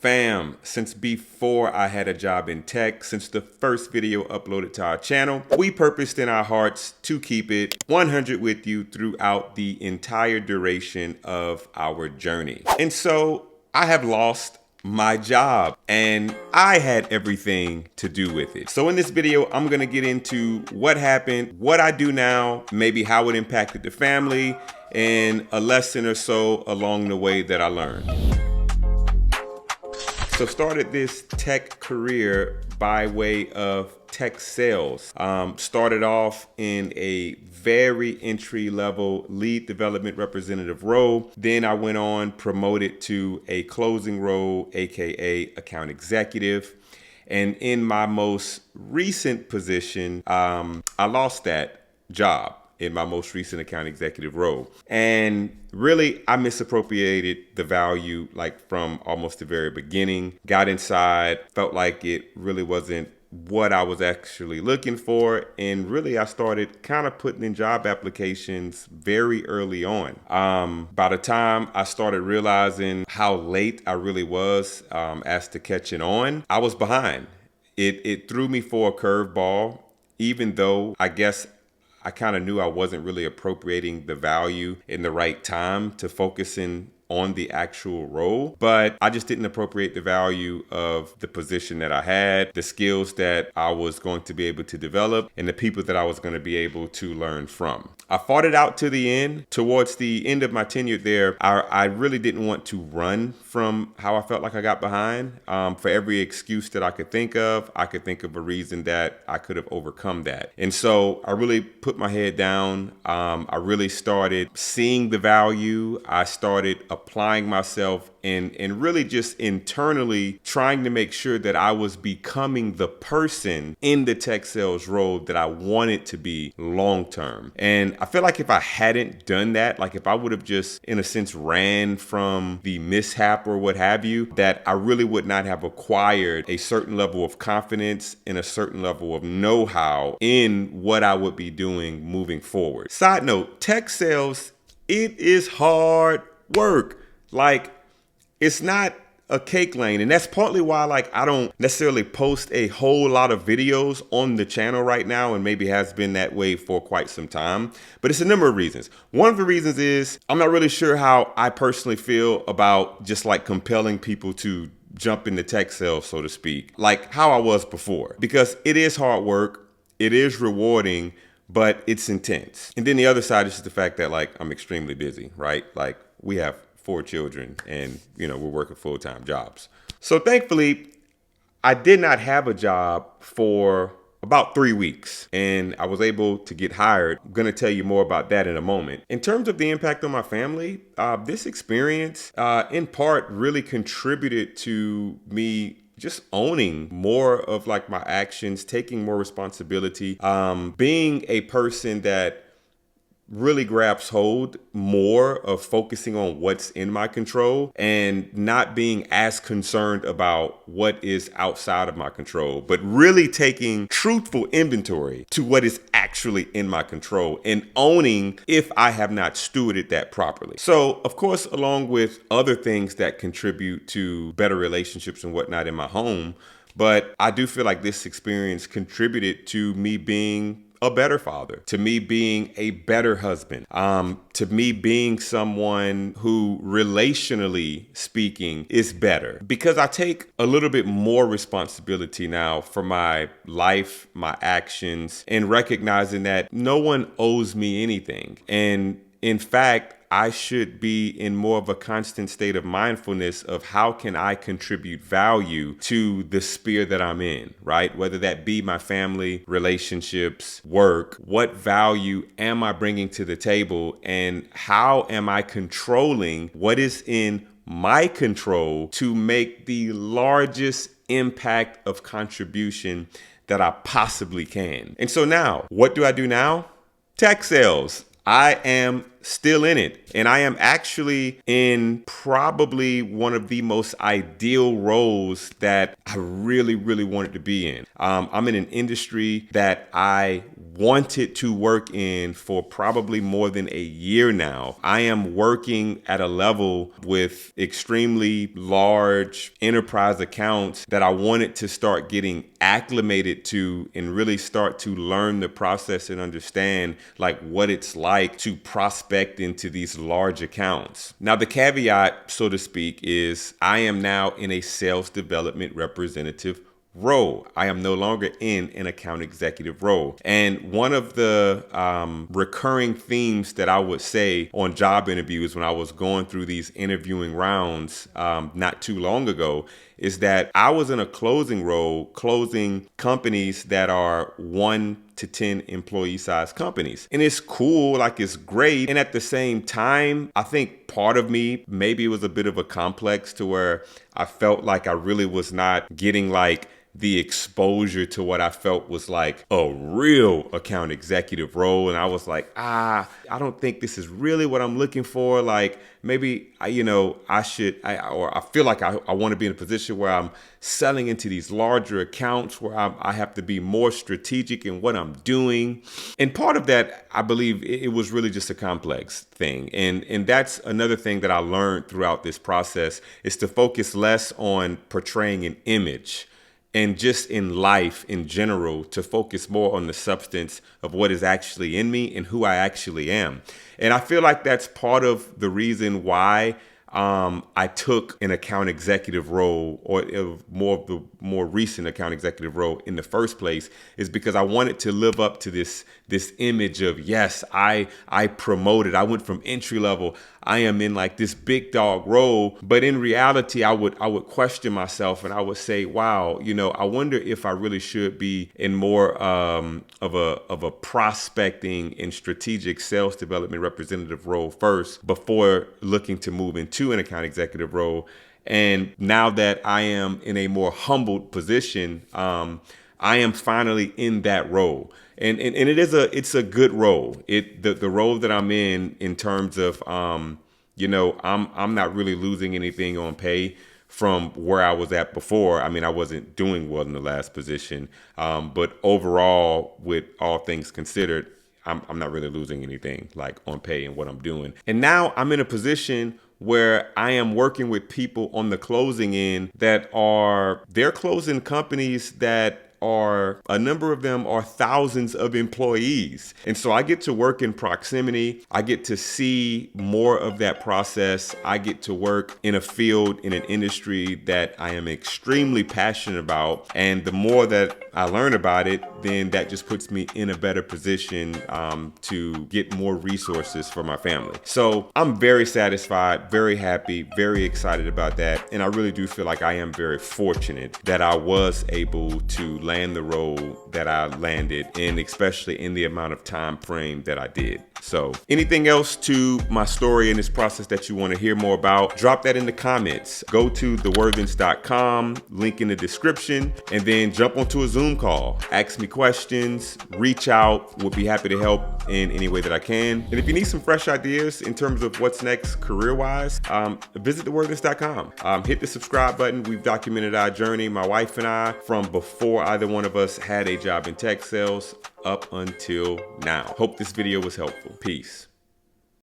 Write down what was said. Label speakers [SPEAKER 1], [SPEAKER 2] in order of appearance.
[SPEAKER 1] Fam, since before I had a job in tech, since the first video uploaded to our channel, we purposed in our hearts to keep it 100 with you throughout the entire duration of our journey. And so I have lost my job and I had everything to do with it. So in this video, I'm gonna get into what happened, what I do now, maybe how it impacted the family, and a lesson or so along the way that I learned. So started this tech career by way of tech sales. Started off in a very entry level lead development representative role. Then I went on, promoted to a closing role, AKA account executive. And in my most recent position, I lost that job in my most recent account executive role. And really, I misappropriated the value like from almost the very beginning. Got inside, felt like it really wasn't what I was actually looking for. And really, I started kind of putting in job applications very early on. By the time I started realizing how late I really was as to catching on, I was behind. It threw me for a curveball, even though I guess I kind of knew I wasn't really appropriating the value in the right time to focusing on the actual role, but I just didn't appropriate the value of the position that I had, the skills that I was going to be able to develop, and the people that I was going to be able to learn from. I fought it out to the end. Towards the end of my tenure there, I really didn't want to run from how I felt like I got behind. For every excuse that I could think of a reason that I could have overcome that. And so I really put my head down. I really started seeing the value. I started applying myself and really just internally trying to make sure that I was becoming the person in the tech sales role that I wanted to be long term. And I feel like if I hadn't done that, like if I would have just in a sense ran from the mishap or what have you, that I really would not have acquired a certain level of confidence and a certain level of know-how in what I would be doing moving forward. Side note, tech sales, it is hard work. Like, it's not a cake lane. And that's partly why I don't necessarily post a whole lot of videos on the channel right now, and maybe has been that way for quite some time. But it's a number of reasons. One of the reasons is I'm not really sure how I personally feel about just like compelling people to jump into tech sales, so to speak, like how I was before, because it is hard work. It is rewarding, but it's intense. And then the other side is just the fact that I'm extremely busy, right? Like we have 4 children and, we're working full-time jobs. So thankfully, I did not have a job for about 3 weeks and I was able to get hired. I'm going to tell you more about that in a moment. In terms of the impact on my family, this experience in part really contributed to me just owning more of my actions, taking more responsibility, being a person that really grabs hold more of focusing on what's in my control and not being as concerned about what is outside of my control, but really taking truthful inventory to what is actually in my control and owning if I have not stewarded that properly. So, of course, along with other things that contribute to better relationships and whatnot in my home, but I do feel like this experience contributed to me being a better father, to me being a better husband, to me being someone who relationally speaking is better, because I take a little bit more responsibility now for my life, my actions, and recognizing that no one owes me anything. And in fact, I should be in more of a constant state of mindfulness of how can I contribute value to the sphere that I'm in, right? Whether that be my family, relationships, work, what value am I bringing to the table and how am I controlling what is in my control to make the largest impact of contribution that I possibly can. And so now, what do I do now? Tech sales. I am still in it, and I am actually in probably one of the most ideal roles that I really wanted to be in. I'm in an industry that I wanted to work in for probably more than a year now. I am working at a level with extremely large enterprise accounts that I wanted to start getting acclimated to and really start to learn the process and understand like what it's like to prospect into these large accounts. Now, the caveat, so to speak, is I am now in a sales development representative role. I am no longer in an account executive role. And one of the recurring themes that I would say on job interviews when I was going through these interviewing rounds not too long ago is that I was in a closing role, closing companies that are 1 to 10 employee size companies. And it's cool, like it's great. And at the same time, I think part of me, maybe it was a bit of a complex to where I felt like I really was not getting like the exposure to what I felt was like a real account executive role. And I was like, I don't think this is really what I'm looking for. Like maybe, I feel like I want to be in a position where I'm selling into these larger accounts where I have to be more strategic in what I'm doing. And part of that, I believe it was really just a complex thing. And that's another thing that I learned throughout this process is to focus less on portraying an image and just in life in general, to focus more on the substance of what is actually in me and who I actually am. And I feel like that's part of the reason why I took an account executive role, or more recent account executive role in the first place, is because I wanted to live up to this image of, yes, I promoted. I went from entry level. I am in like this big dog role, but in reality, I would question myself and I would say, wow, I wonder if I really should be in more of a prospecting and strategic sales development representative role first before looking to move into an account executive role. And now that I am in a more humbled position, I am finally in that role. And it's a good role. The role that I'm in terms of I'm not really losing anything on pay from where I was at before. I mean, I wasn't doing well in the last position, but overall, with all things considered, I'm not really losing anything like on pay and what I'm doing. And now I'm in a position where I am working with people on the closing end they're closing companies that a number of them are thousands of employees. And so I get to work in proximity. I get to see more of that process. I get to work in a field, in an industry that I am extremely passionate about. And the more that I learn about it, then that just puts me in a better position to get more resources for my family. So I'm very satisfied, very happy, very excited about that. And I really do feel like I am very fortunate that I was able to land the role that I landed in, especially in the amount of time frame that I did. So anything else to my story in this process that you want to hear more about, drop that in the comments. Go to theworthins.com, link in the description, and then jump onto a Zoom call. Ask me questions, reach out. We'll be happy to help in any way that I can. And if you need some fresh ideas in terms of what's next career-wise, visit theworthins.com. Hit the subscribe button. We've documented our journey, my wife and I, from before either one of us had a job in tech sales up until now. Hope this video was helpful. Peace.